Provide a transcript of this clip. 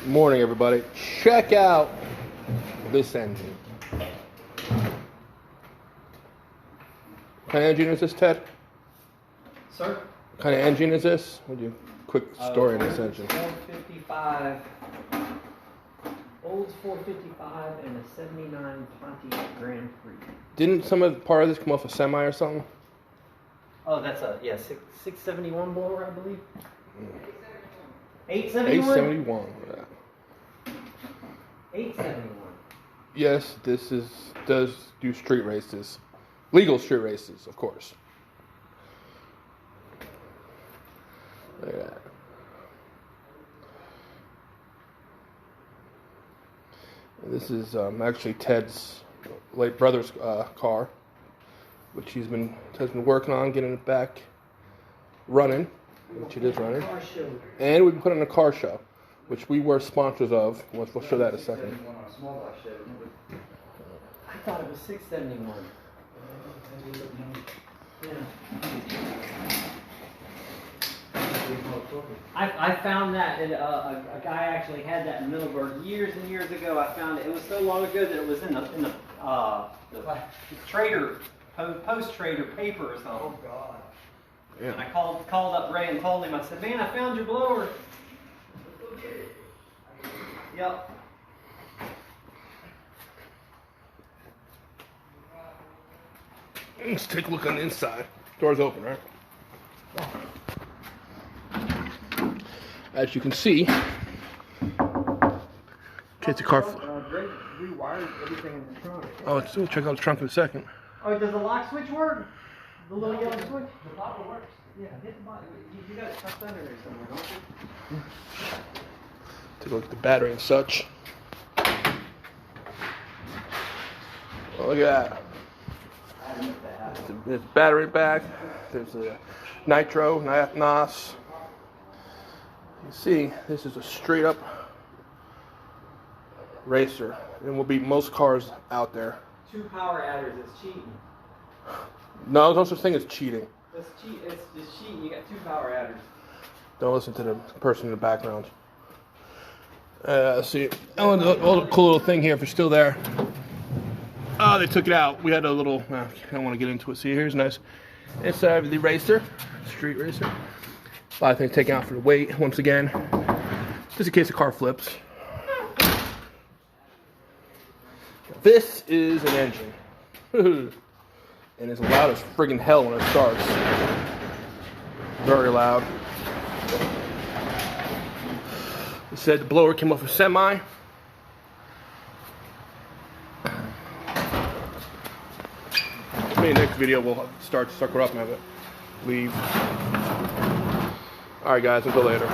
Morning, everybody. Check out this engine. What kind of engine is this, Ted? Sir? What kind of engine is this? What do you quick story on this engine? 455. Old 455 and a 7920 Grand Prix. Didn't some of part of this come off a semi or something? Oh, that's a 671 blower, I believe. 871. 871. Yeah. 871. Yes, this does do street races, legal street races, of course. Look at that. This is actually Ted's late brother's car, which has been working on getting it back running, which it is running. And we've been putting on a car show, which we were sponsors of. We'll show that in a second. I thought it was 671. Yeah. I found that a guy actually had that in Middleburg years and years ago. I found it. It was so long ago that it was in the trader post trader paper or something. Oh God! Yeah. And I called up Ray and told him. I said, "Man, I found your blower." Yep. Let's take a look on the inside. Door's open, right? As you can see, it's a car. Drake rewired everything in the trunk. Oh, we'll check out the trunk in a second. Oh, does the lock switch work? The little yellow switch? The bottle works. Yeah, hit the bottom. You got it tucked under there somewhere, don't you? Take a look at the battery and such. Oh, look at that. There's battery back. There's a nitro, NOS. You see, this is a straight up racer, and will beat most cars out there. 2 power adders, it's cheating. No, there's no such thing as cheating. It's just cheating. You got 2 power adders. Don't listen to the person in the background. Let's see. Oh, the cool little thing here if you're still there. Oh, they took it out. We had a little, I don't want to get into it. See, here's nice inside of the racer, street racer. A lot of things taken out for the weight, once again, just in case the car flips. This is an engine. And it's loud as friggin' hell when it starts. Very loud. It said the blower came off a semi. Maybe next video we'll start to suck her up and have it leave. Alright guys, until later.